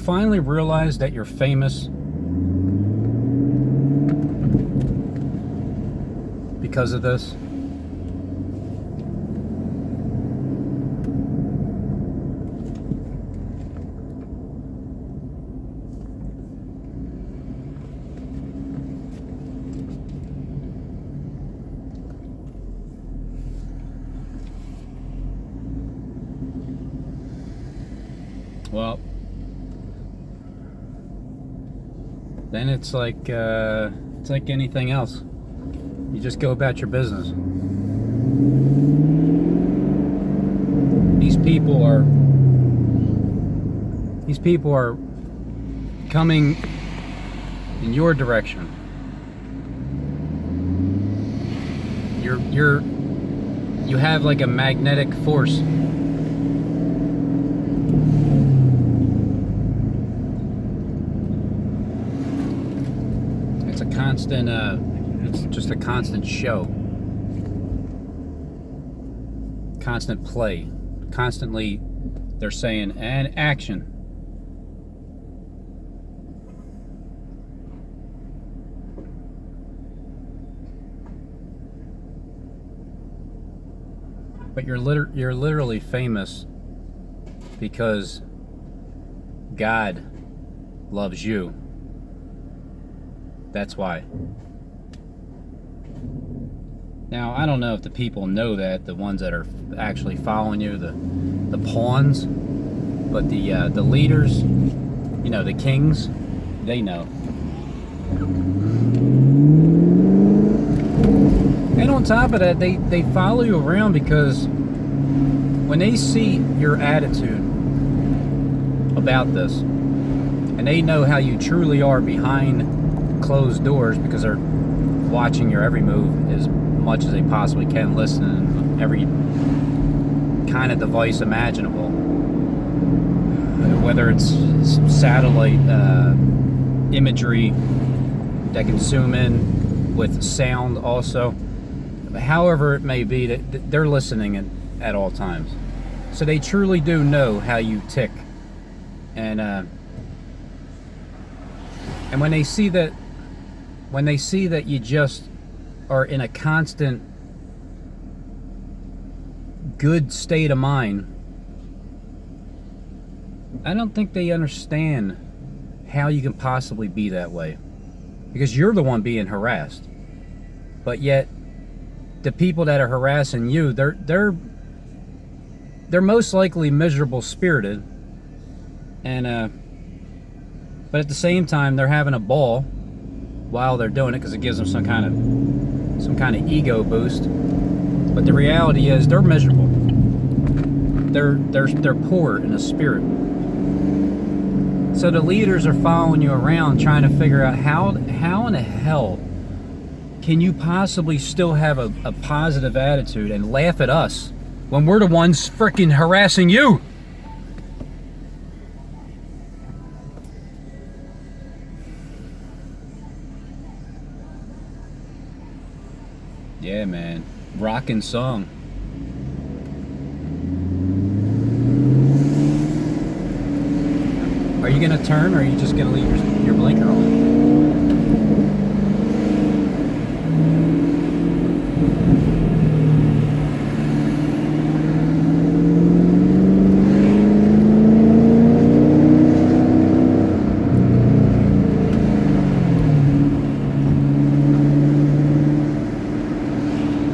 finally realize that you're famous because of this? Well, then it's like anything else. You just go about your business. These people are coming in your direction. You have like a magnetic force. It's a constant it's just a constant show. Constant play. Constantly they're saying, and action. But you're literally famous because God loves you. That's why. Now, I don't know if the people know that, the ones that are actually following you, the pawns, but the leaders, you know, the kings, they know. And on top of that, they follow you around because when they see your attitude about this, and they know how you truly are behind closed doors because they're watching your every move as much as they possibly can, listening to every kind of device imaginable, whether it's satellite imagery that can zoom in with sound also. However it may be, that they're listening at all times, so they truly do know how you tick, and when they see that you just are in a constant good state of mind, I don't think they understand how you can possibly be that way, because you're the one being harassed, but yet the people that are harassing you, they're most likely miserable spirited, and but at the same time they're having a ball while they're doing it because it gives them some kind of ego boost. But the reality is they're miserable. They're poor in the spirit. So the leaders are following you around trying to figure out how in the hell can you possibly still have a positive attitude and laugh at us when we're the ones freaking harassing you? Yeah, man. Rockin' song. Are you gonna turn, or are you just gonna leave your blinker on?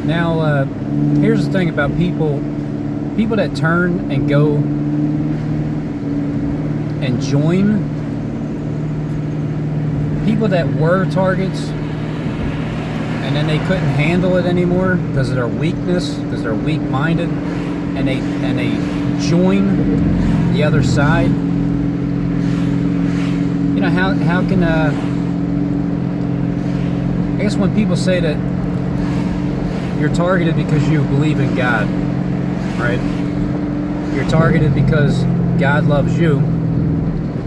Now, here's the thing about people that turn and go and join, people that were targets and then they couldn't handle it anymore because of their weakness, because they're weak-minded, and they join the other side. You know, how can I guess when people say that you're targeted because you believe in God, right? You're targeted because God loves you.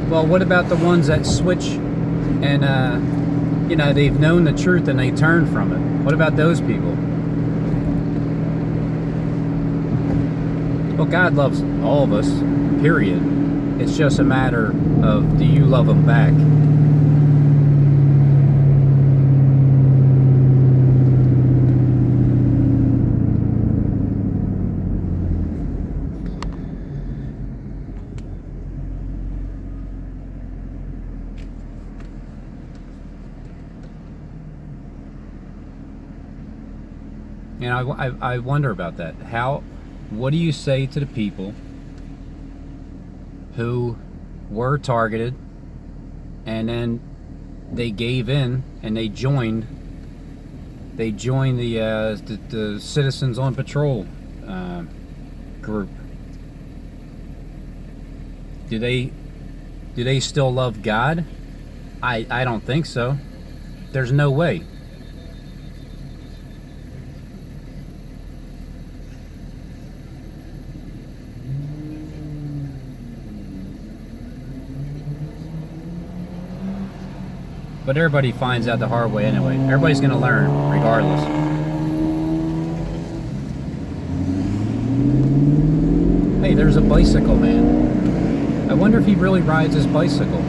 Well, what about the ones that switch and, you know, they've known the truth and they turn from it? What about those people? Well, God loves all of us, period. It's just a matter of do you love them back? And I wonder about that. What do you say to the people who were targeted and then they gave in and they joined the Citizens on Patrol group? Do they still love God? I don't think so. There's no way. But everybody finds out the hard way anyway. Everybody's gonna learn regardless. Hey, there's a bicycle man. I wonder if he really rides his bicycle.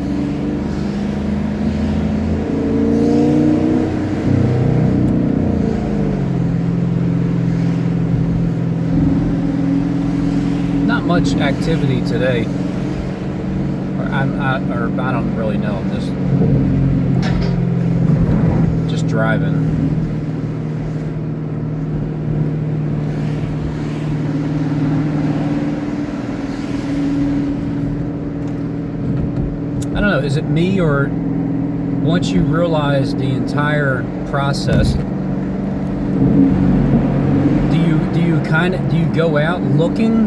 Not much activity today. I don't really know. I'm just driving. I don't know, is it me, or once you realize the entire process, do you go out looking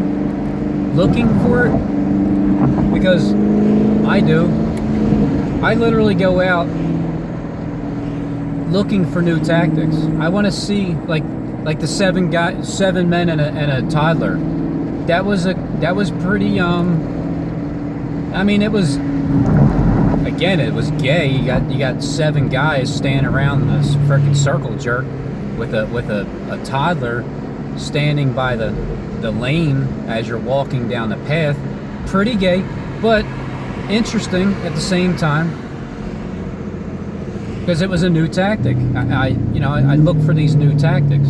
for it? Because I do. I literally go out looking for new tactics. I want to see like the seven men and a toddler. That was pretty I mean, it was gay. You got 7 guys standing around this freaking circle jerk with a toddler standing by the lane as you're walking down the path. Pretty gay, but interesting at the same time, because it was a new tactic. I look for these new tactics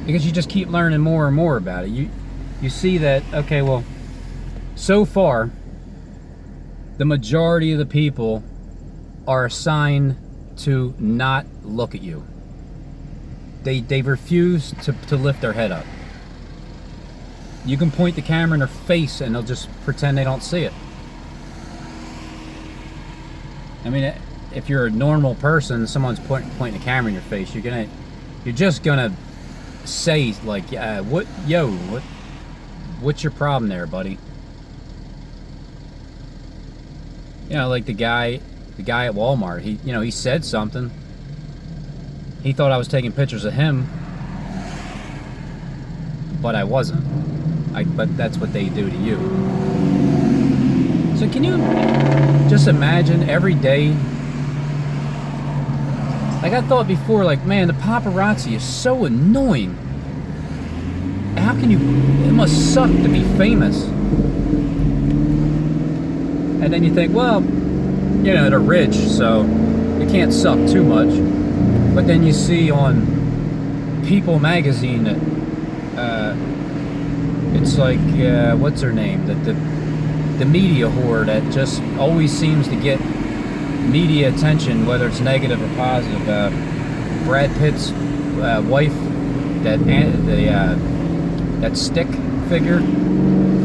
because you just keep learning more and more about it. You see that, okay, well, so far the majority of the people are assigned to not look at you. They refuse to lift their head up. You can point the camera in their face and they'll just pretend they don't see it. I mean, if you're a normal person, someone's pointing a camera in your face, you're just gonna say like, what's your problem there, buddy? You know, like the guy at Walmart. He said something. He thought I was taking pictures of him, but I wasn't. But that's what they do to you. So can you just imagine every day? Like, I thought before, like, man, the paparazzi is so annoying. How can you? It must suck to be famous. And then you think, well, they're rich, so it can't suck too much. But then you see on People magazine that it's like, what's her name? The media whore that just always seems to get media attention, whether it's negative or positive. Brad Pitt's wife, that stick figure.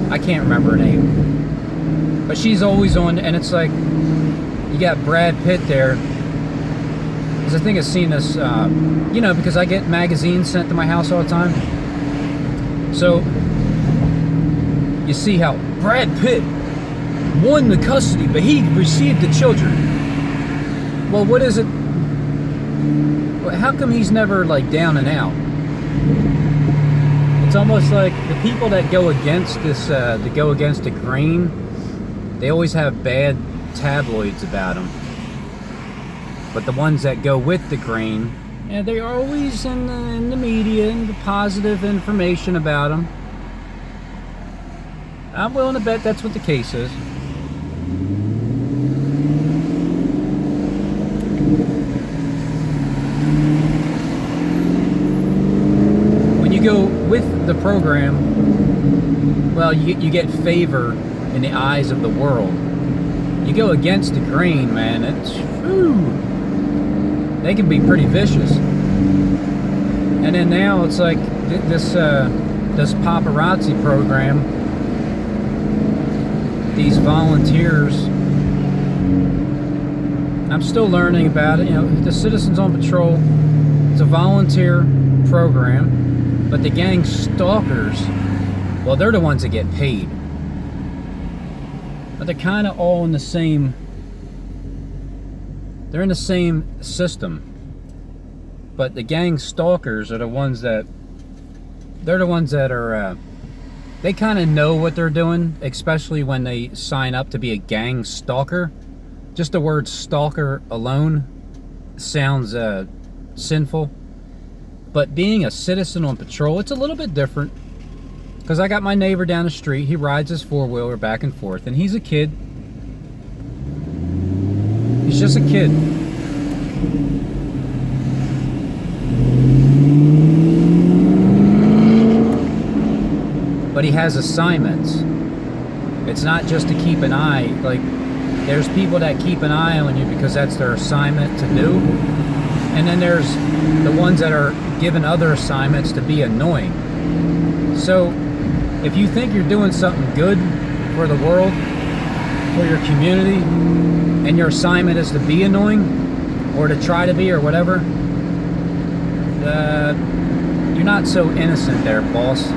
I can't remember her name, but she's always on, and it's like you got Brad Pitt there. Because I think I've seen this, because I get magazines sent to my house all the time. So you see how Brad Pitt won the custody, but he received the children. Well, what is it? How come he's never like down and out? It's almost like the people that go against this, that go against the grain, they always have bad tabloids about them. But the ones that go with the grain, they're always in the media and the positive information about them. I'm willing to bet that's what the case is. When you go with the program, well, you get favor in the eyes of the world. You go against the grain, man, they can be pretty vicious. And then now it's like this paparazzi program, these volunteers, I'm still learning about it. You know, the Citizens on Patrol, it's a volunteer program, but the gang stalkers, well, they're the ones that get paid. But they're kind of all in the same, they're in the same system. But the gang stalkers are the ones that, they're the ones that are, they kind of know what they're doing, especially when they sign up to be a gang stalker. Just the word stalker alone sounds sinful. But being a citizen on patrol, it's a little bit different. Because I got my neighbor down the street, he rides his four-wheeler back and forth, and he's a kid. He's just a kid. But he has assignments. It's not just to keep an eye. Like, there's people that keep an eye on you because that's their assignment to do. And then there's the ones that are given other assignments to be annoying. So, if you think you're doing something good for the world, for your community, and your assignment is to be annoying, or to try to be, or whatever, you're not so innocent there, boss.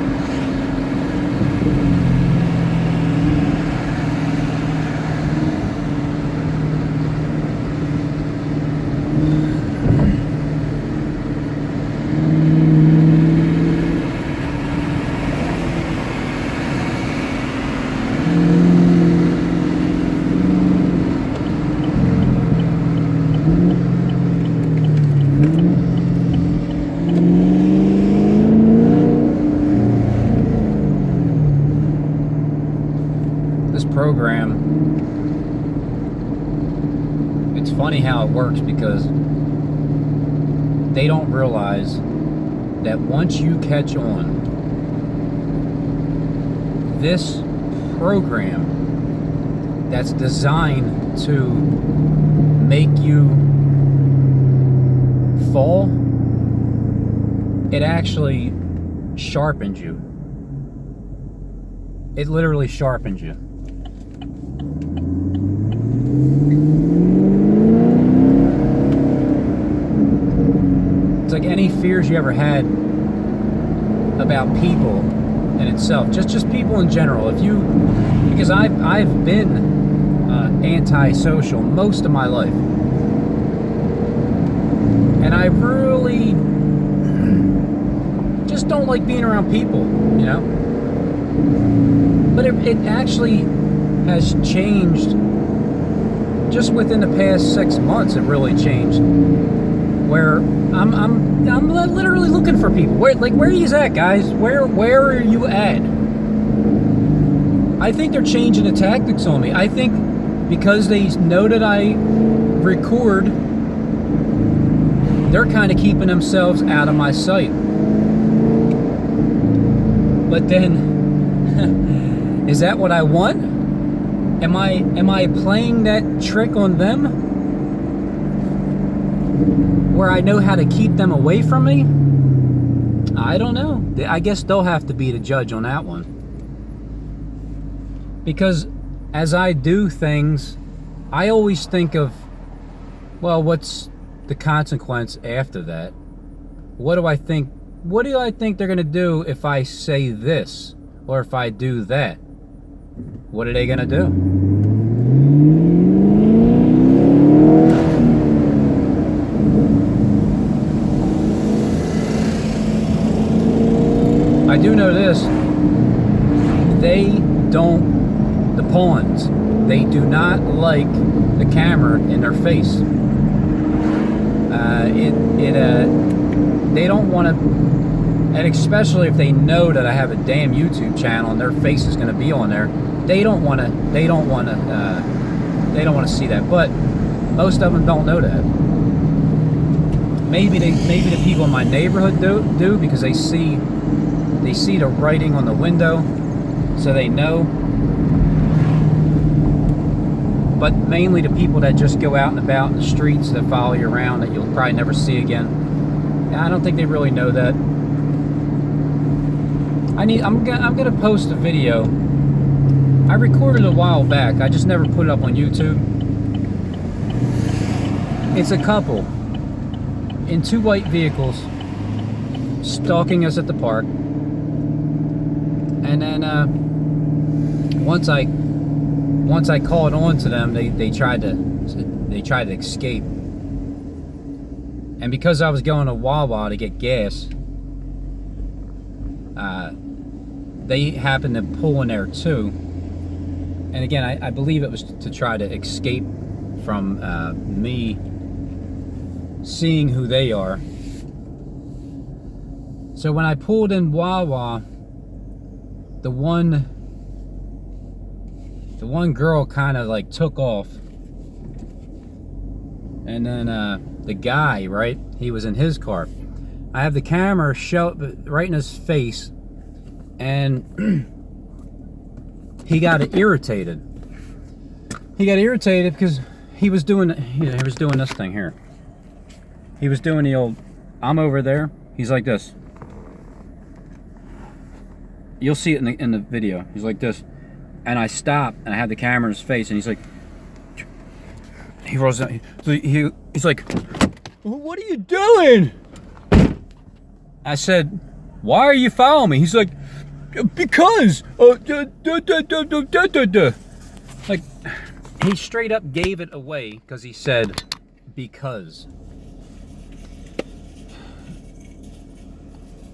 Program, it's funny how it works because they don't realize that once you catch on, this program that's designed to make you fall, it actually sharpens you. It literally sharpens you. It's like any fears you ever had about people in itself, just people in general. If you, because I've been antisocial most of my life, and I really just don't like being around people, you know. But it actually has changed just within the past 6 months. It really changed, where I'm literally looking for people. Where are you at, guys? Where are you at? I think they're changing the tactics on me. I think because they know that I record, they're kind of keeping themselves out of my sight. But then, is that what I want? Am I playing that trick on them, where I know how to keep them away from me? I don't know. I guess they'll have to be the judge on that one. Because as I do things, I always think of, well, what's the consequence after that? What do I think they're going to do if I say this, or if I do that? What are they going to do? I do know this. The pawns, they do not like the camera in their face. They don't want to, And especially if they know that I have a damn YouTube channel and their face is going to be on there, they don't want to see that. But most of them don't know that. Maybe the people in my neighborhood do because they see the writing on the window, so they know. But mainly the people that just go out and about in the streets that follow you around that you'll probably never see again. I don't think they really know that. I'm gonna post a video. I recorded a while back. I just never put it up on YouTube. It's a couple in 2 white vehicles stalking us at the park, and then once I called on to them, they tried to escape. And because I was going to Wawa to get gas, they happened to pull in there too. And again, I believe it was to try to escape from me seeing who they are. So when I pulled in Wawa, the one girl kind of like took off, and then the guy, right, he was in his car. I have the camera right in his face, and he got irritated. He got irritated because he was doing this thing here. He was doing the old, I'm over there. He's like this. You'll see it in the video. He's like this. And I stop, and I have the camera in his face, and he's like, he rolls out. He's like, what are you doing? I said, why are you following me? He's like, because. Like, he straight up gave it away because he said, because.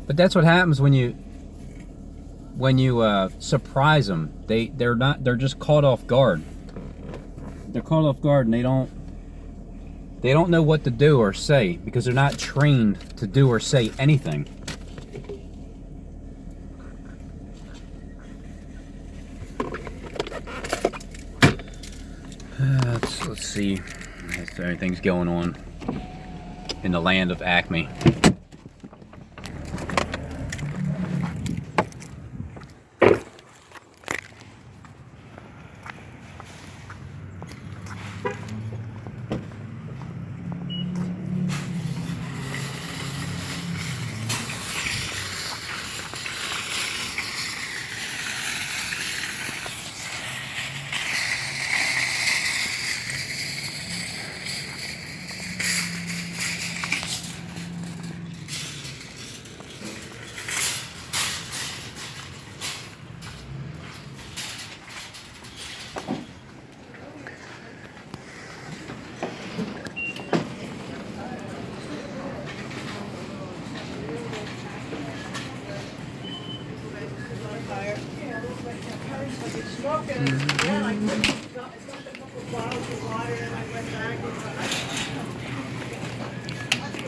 But that's what happens when you surprise them. They're just caught off guard. They're caught off guard, and they don't know what to do or say because they're not trained to do or say anything. Let's see if anything's going on in the land of Acme.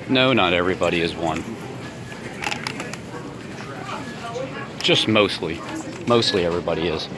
No, not everybody is one. Just mostly. Mostly everybody is.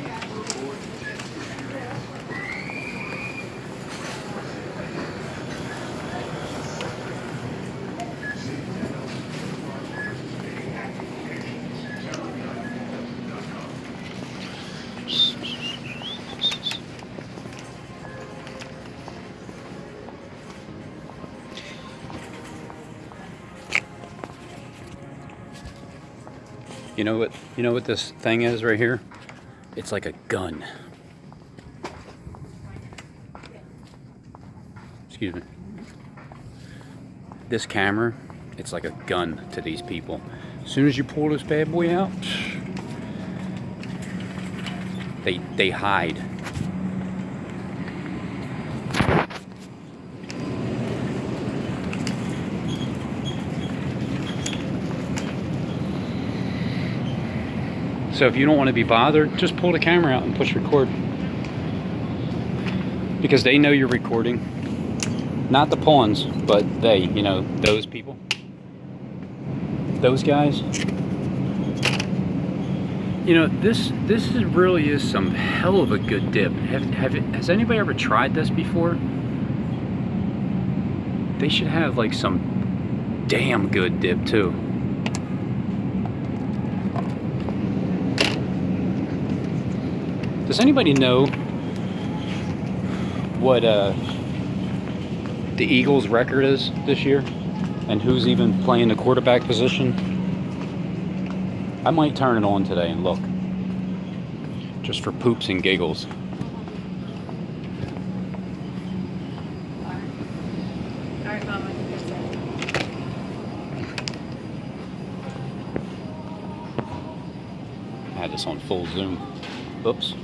You know what this thing is right here? It's like a gun. Excuse me. This camera, it's like a gun to these people. As soon as you pull this bad boy out, they hide. So if you don't want to be bothered, just pull the camera out and push record. Because they know you're recording. Not the pawns, but they, those people. Those guys. You know, this really is some hell of a good dip. Has anybody ever tried this before? They should have like some damn good dip too. Does anybody know what the Eagles' record is this year? And who's even playing the quarterback position? I might turn it on today and look. Just for poops and giggles. Alright, Mama. I had this on full zoom. Oops.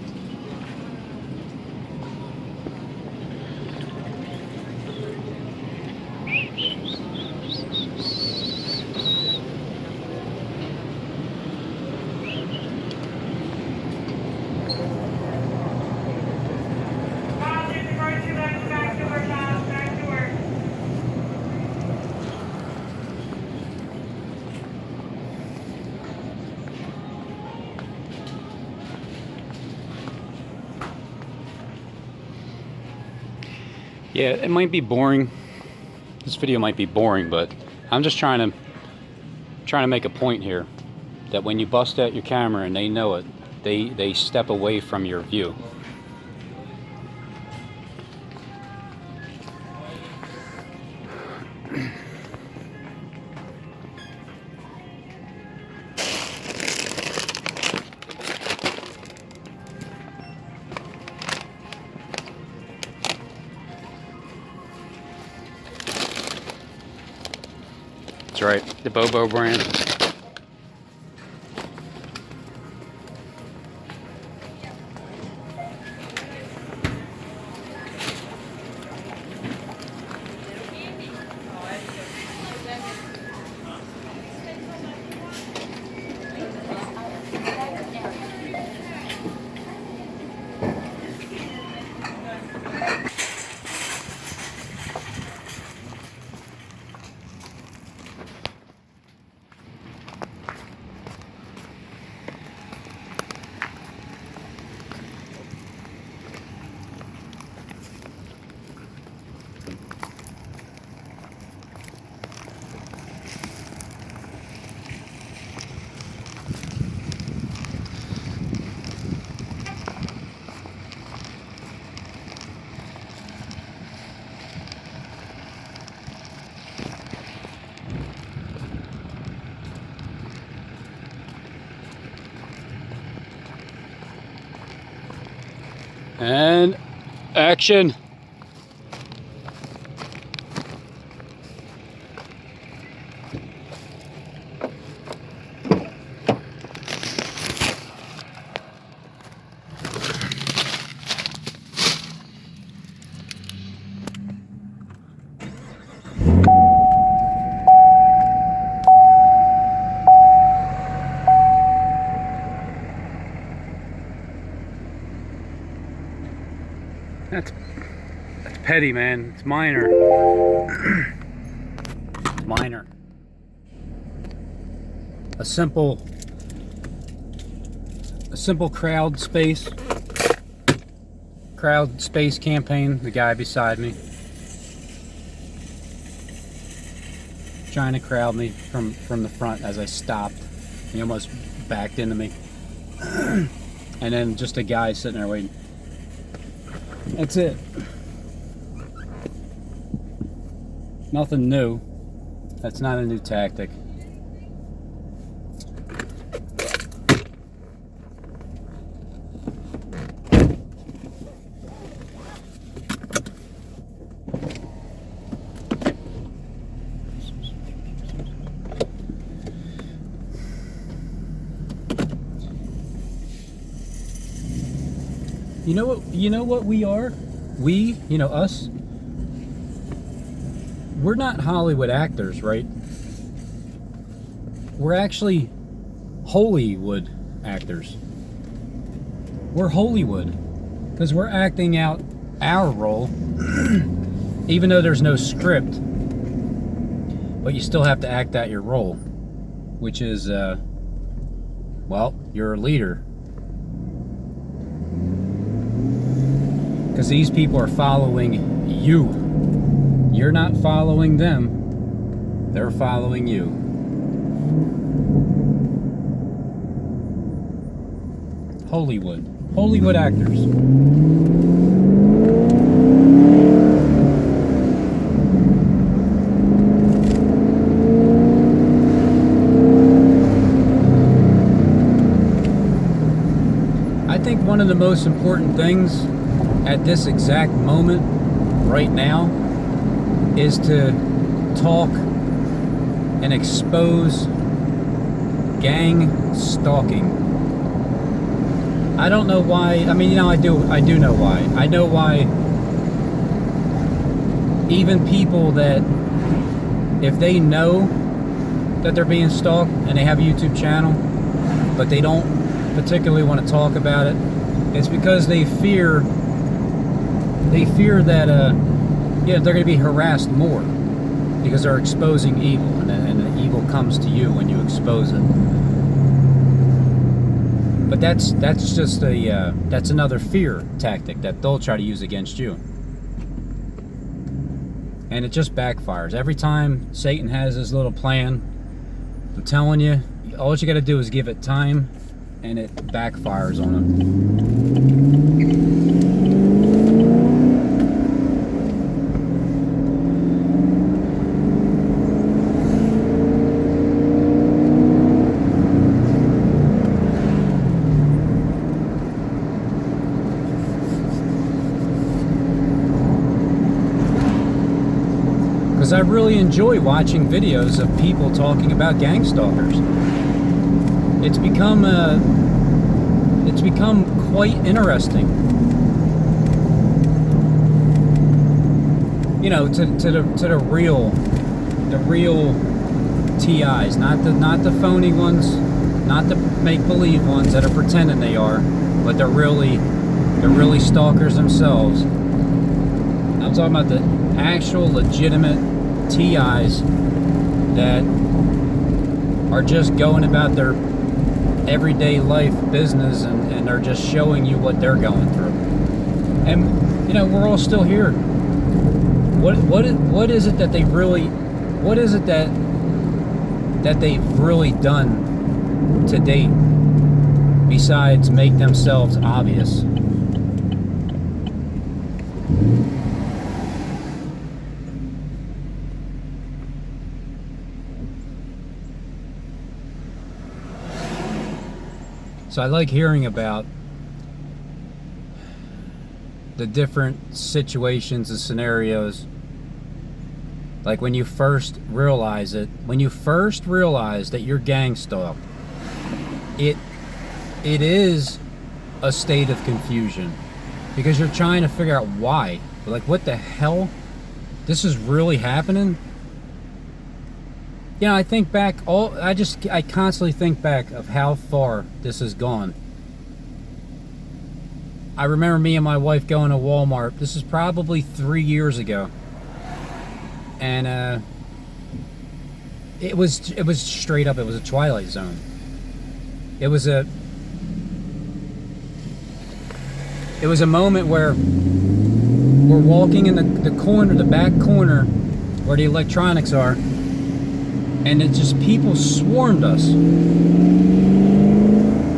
Yeah, it might be boring. This video might be boring, but I'm just trying to make a point here that when you bust out your camera and they know it, they step away from your view. That's right, the Bobo brand. And action. That's petty, man. It's minor. It's minor. A simple crowd space campaign. The guy beside me trying to crowd me from the front as I stopped. He almost backed into me. And then just a guy sitting there waiting. That's it. Nothing new. That's not a new tactic. You know what we are? We, us. We're not Hollywood actors, right? We're actually HolyWood actors. We're HolyWood because we're acting out our role even though there's no script, but you still have to act out your role, which is well, you're a leader. Because these people are following you. You're not following them. They're following you. HolyWood. HolyWood actors. I think one of the most important things at this exact moment, right now, is to talk and expose gang stalking. I don't know why. I mean, I do know why. I know why even people that, if they know that they're being stalked and they have a YouTube channel, but they don't particularly want to talk about it, it's because they fear that they're going to be harassed more because they're exposing evil, and the evil comes to you when you expose it. But that's just that's another fear tactic that they'll try to use against you, and it just backfires every time. Satan has his little plan. I'm telling you, all you got to do is give it time, and it backfires on him. Because I really enjoy watching videos of people talking about gang stalkers. It's become quite interesting. You know, to the real TIs, not the phony ones, not the make-believe ones that are pretending they are, but they're really stalkers themselves. I'm talking about the actual legitimate TIs that are just going about their everyday life business, and are just showing you what they're going through. And you know, we're all still here. What is it that they really, what is it that they've really done to date besides make themselves obvious? So I like hearing about the different situations and scenarios. Like when you first realize that you're gang stalked, it is a state of confusion, because you're trying to figure out why. Like, what the hell? This is really happening? You know, I think back, I constantly think back of how far this has gone. I remember me and my wife going to Walmart. This is probably 3 years ago. And it was straight up, it was a Twilight Zone. It was a moment where we're walking in the back corner where the electronics are, and it just, people swarmed us.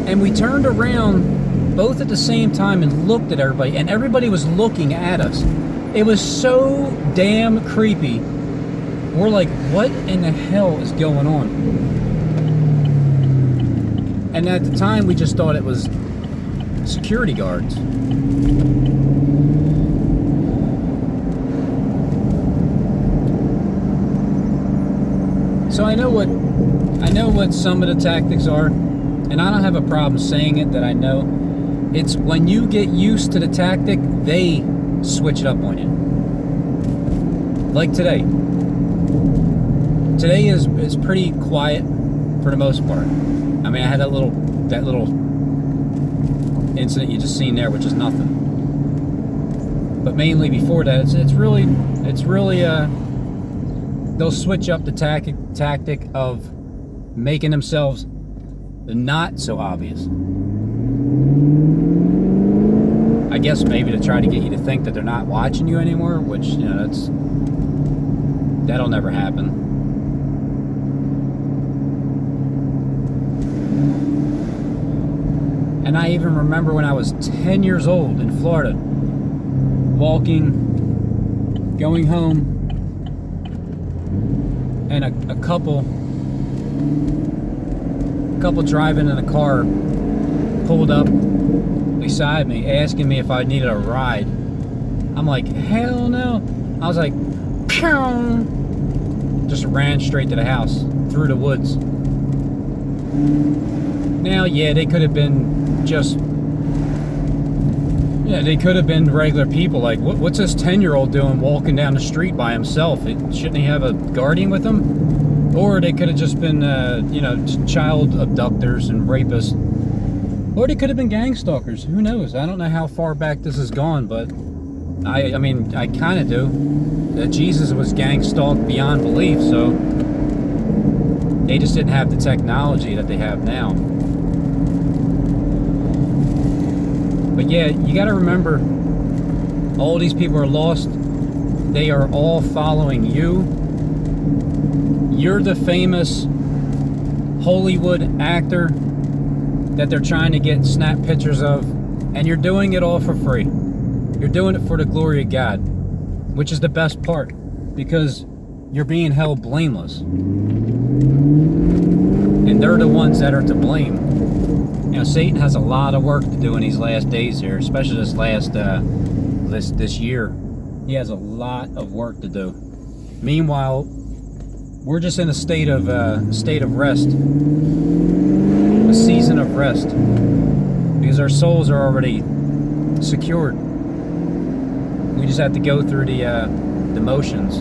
And we turned around both at the same time and looked at everybody, and everybody was looking at us. It was so damn creepy. We're like, what in the hell is going on? And at the time, we just thought it was security guards. So I know what some of the tactics are, and I don't have a problem saying it that I know. It's when you get used to the tactic, they switch it up on you. Like today. Today is pretty quiet for the most part. I mean, I had that little incident you just seen there, which is nothing. But mainly before that, it's really they'll switch up the tactic of making themselves the not so obvious. I guess maybe to try to get you to think that they're not watching you anymore, which, you know, that'll never happen. And I even remember when I was 10 years old in Florida, walking, going home, and a couple driving in a car pulled up beside me, asking me if I needed a ride. I'm like, hell no. I was like, pew! Just ran straight to the house, through the woods. Now, yeah, they could have been they could have been regular people. Like, what's this 10-year-old doing walking down the street by himself? Shouldn't he have a guardian with him? Or they could have just been, child abductors and rapists. Or they could have been gang stalkers. Who knows? I don't know how far back this has gone, but I mean, I kind of do. Jesus was gang stalked beyond belief, so they just didn't have the technology that they have now. But yeah, you got to remember, all these people are lost. They are all following you. You're the famous HolyWood actor that they're trying to get snap pictures of, and you're doing it all for free. You're doing it for the glory of God, which is the best part, because you're being held blameless. And they're the ones that are to blame. You know, Satan has a lot of work to do in these last days here, especially this last this year. He has a lot of work to do. Meanwhile, we're just in a state of rest, a season of rest, because our souls are already secured. We just have to go through the motions.